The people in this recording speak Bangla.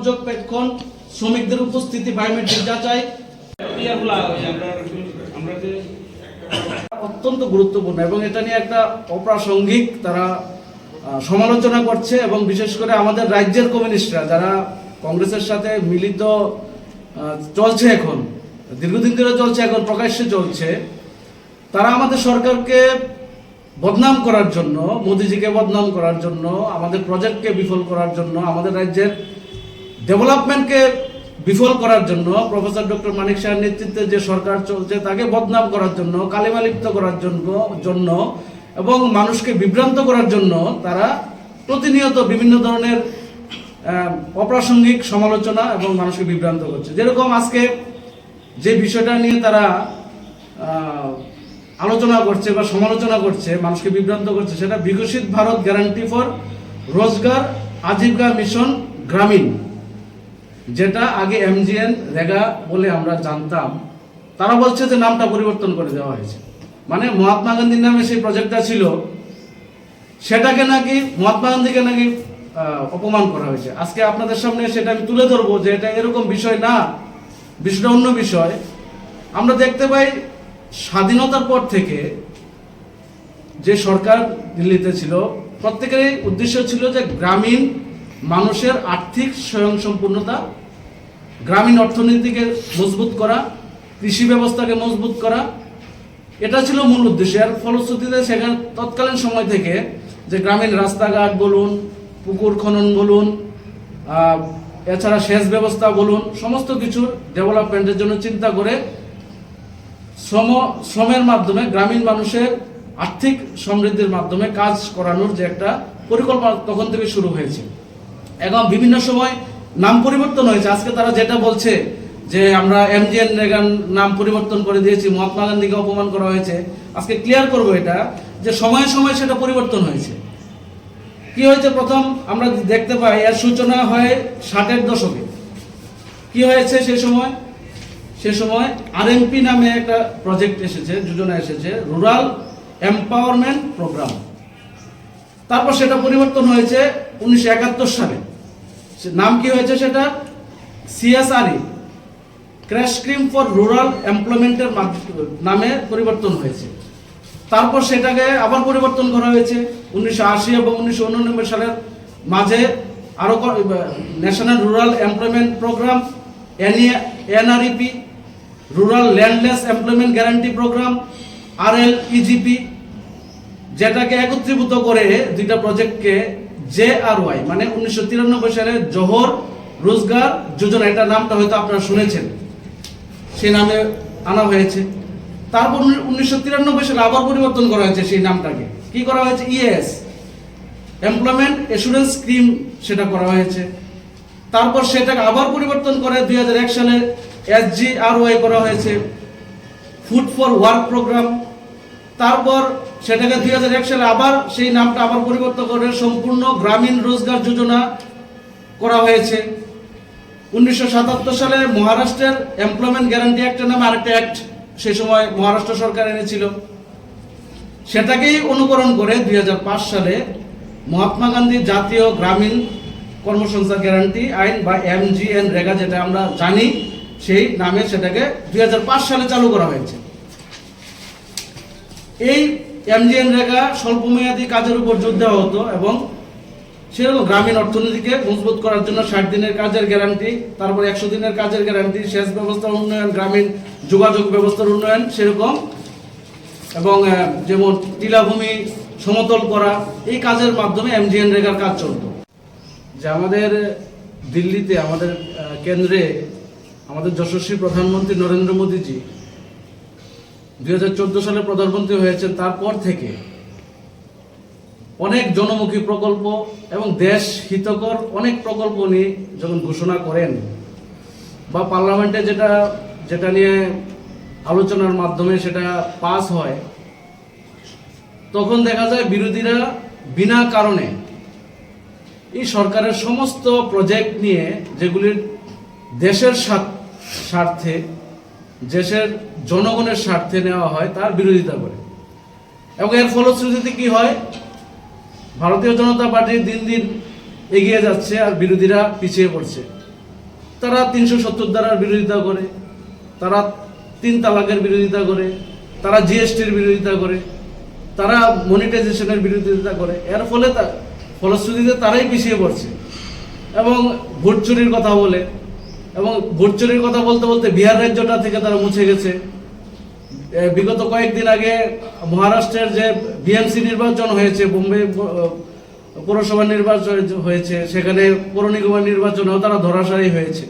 পর্যবেক্ষণ, শ্রমিকদের উপস্থিতি, বায়োমেট্রিক যাচাই অত্যন্ত গুরুত্বপূর্ণ এবং এটা নিয়ে একটা অপ্রাসঙ্গিক তারা সমালোচনা করছে এবং বিশেষ করে আমাদের রাজ্যের কমিউনিস্টরা যারা কংগ্রেসের সাথে মিলিত চলছে, এখন দীর্ঘদিন ধরে চলছে, এখন প্রকাশ্যে চলছে, তারা আমাদের সরকারকে বদনাম করার জন্য, মোদিজিকে বদনাম করার জন্য, আমাদের প্রজেক্টকে বিফল করার জন্য, আমাদের রাজ্যের ডেভেলপমেন্টকে বিফল করার জন্য, প্রফেসর ডক্টর মানিক শাহের নেতৃত্বে যে সরকার চলছে তাকে বদনাম করার জন্য, কালিমালিপ্ত করার জন্য এবং মানুষকে বিভ্রান্ত করার জন্য তারা প্রতিনিয়ত বিভিন্ন ধরনের অপ্রাসঙ্গিক সমালোচনা এবং মানুষকে বিভ্রান্ত করছে। যেরকম আজকে যে বিষয়টা নিয়ে তারা আলোচনা করছে বা সমালোচনা করছে, মানুষকে বিভ্রান্ত করছে, সেটা বিকশিত ভারত গ্যারান্টি ফর রোজগার আজীবিকা মিশন গ্রামীণ, যেটা আগে এমজিএন রেগা বলে আমরা জানতাম। তারা বলছে যে নামটা পরিবর্তন করে দেওয়া হয়েছে, মানে মহাত্মা গান্ধীর নামে সেই প্রজেক্টটা ছিল, সেটাকে নাকি মহাত্মা গান্ধীকে নাকি অপমান করা হয়েছে। আজকে আপনাদের সামনে সেটা আমি তুলে ধরবো যে এটা এরকম বিষয় না, বিষয়টা অন্য বিষয়। আমরা দেখতে পাই স্বাধীনতার পর থেকে যে সরকার দিল্লিতে ছিল, প্রত্যেকেরই উদ্দেশ্য ছিল যে গ্রামীণ মানুষের আর্থিক স্বয়ংসম্পূর্ণতা, গ্রামীণ অর্থনীতিকে মজবুত করা, কৃষি ব্যবস্থাকে মজবুত করা, এটা ছিল মূল উদ্দেশ্য। এর ফলশ্রুতিতে সেখানে তৎকালীন সময় থেকে যে গ্রামীণ রাস্তাঘাট বলুন, পুকুর খনন বলুন, এছাড়া সেচ ব্যবস্থা বলুন, সমস্ত কিছুর ডেভেলপমেন্টের জন্য চিন্তা করে শ্রমের মাধ্যমে গ্রামীণ মানুষের আর্থিক সমৃদ্ধির মাধ্যমে কাজ করানোর যে একটা পরিকল্পনা তখন থেকে শুরু হয়েছে। এবং বিভিন্ন সময় নাম পরিবর্তন হয়েছে। আজকে তারা যেটা বলছে যে আমরা এমজিএন রেগার নাম পরিবর্তন করে দিয়েছি, মহাত্মা গান্ধীকে অপমান করা হয়েছে, আজকে ক্লিয়ার করব এটা যে সময়ে সময়ে সেটা পরিবর্তন হয়েছে। কি হয়েছে, প্রথম আমরা দেখতে পাই এর সূচনা হয় 60-এর দশকে। কি হয়েছে সে সময় আরএমপি নামে একটা প্রজেক্ট এসেছে, যোজনা এসেছে, রুরাল এম্পাওয়ারমেন্ট প্রোগ্রাম। তারপর সেটা পরিবর্তন হয়েছে 1971 সালে। নাম কি হয়েছে সেটা? সিএসআরই, ক্র্যাশ স্কিম ফর রুরাল এমপ্লয়মেন্টের নামে পরিবর্তন হয়েছে। তারপর সেটাকে আবার পরিবর্তন করা হয়েছে 1980 এবং 1989 সালের মাঝে আরো national rural employment programme, NREP, rural landless employment guarantee programme, RLEGP, যেটাকে একত্রীভূত করে দুইটা প্রজেক্টকে জেআরওয়াই মানে 1993 সালে জোহর রোজগার যোজনা, এটা নামটা হয়তো আপনারা শুনেছেন, সেই নামে আনা হয়েছে। তারপর 1993 সালে আবার পরিবর্তন করা হয়েছে সেই নামটাকে। কি করা হয়েছে? ইএস, এমপ্লয়মেন্ট অ্যাসুরেন্স স্কিম, সেটা করা হয়েছে। তারপর সেটাকে আবার পরিবর্তন করে 2001 সালে এসজিআরওয়াই করা হয়েছে, ফুড ফর ওয়ার্ক প্রোগ্রাম। তারপর সেটাকে 2001 সালে আবার সেই নামটা আবার পরিবর্তন করে সম্পূর্ণ গ্রামীণ রোজগার যোজনা করা হয়েছে। 1977 সালে মহারাষ্ট্রের এমপ্লয়মেন্ট গ্যারান্টি অ্যাক্টের নামে আরেকটা অ্যাক্ট সেই সময় মহারাষ্ট্র সরকার এনেছিল, সেটাকেই অনুকরণ করে 2005 সালে মহাত্মা গান্ধী জাতীয় গ্রামীণ কর্মসংস্থান গ্যারান্টি আইন বা এমজিএন রেগা, যেটা আমরা জানি, সেই নামে সেটাকে 2005 সালে চালু করা হয়েছে। এই এমজিএন রেগা স্বল্পমেয়াদী কাজের উপর জোর দেওয়া হতো এবং সেরকম গ্রামীণ অর্থনীতিকে মজবুত করার জন্য 60 দিনের কাজের গ্যারান্টি, তারপর 100 দিনের কাজের গ্যারান্টি, সেচ ব্যবস্থার উন্নয়ন, গ্রামীণ যোগাযোগ ব্যবস্থার উন্নয়ন সেরকম, এবং যেমন টিলাভূমি সমতল করা, এই কাজের মাধ্যমে এমজিএন রেগার কাজ চলত। যে আমাদের দিল্লিতে, আমাদের কেন্দ্রে আমাদের যশস্বী প্রধানমন্ত্রী নরেন্দ্র মোদীজি 2014 সালে প্রধানমন্ত্রী হয়েছেন, তারপর থেকে অনেক জনমুখী প্রকল্প এবং দেশ হিতকর অনেক প্রকল্প নিয়ে যখন ঘোষণা করেন বা পার্লামেন্টে যেটা নিয়ে আলোচনার মাধ্যমে সেটা পাস হয়, তখন দেখা যায় বিরোধীরা বিনা কারণে এই সরকারের সমস্ত প্রজেক্ট নিয়ে, যেগুলির দেশের স্বার্থে, দেশের জনগণের স্বার্থে নেওয়া হয়, তার বিরোধিতা করে। এবং এর ফলশ্রুতিতে কি হয়? ভারতীয় জনতা পার্টি দিন দিন এগিয়ে যাচ্ছে আর বিরোধীরা পিছিয়ে পড়ছে। তারা 370 ধারার বিরোধিতা করে, তারা 3 তালাকের বিরোধিতা করে, তারা জিএসটির বিরোধিতা করে, তারা মনিটাইজেশনের বিরোধিতা করে। এর ফলে ফলশ্রুতিতে তারাই পিছিয়ে পড়ছে এবং ভোট চুরির কথা বলে, এবং ভোট চুরির কথা বলতে বলতে বিহার রাজ্যটা থেকে তারা মুছে গেছে। বিগত কয়েকদিন আগে মহারাষ্ট্রের যে বিএমসি নির্বাচন হয়েছে, বোম্বে পৌরসভা নির্বাচন হয়েছে, সেখানে পৌর নিগমের নির্বাচনেও তারা ধরাশায়ী হয়েছে।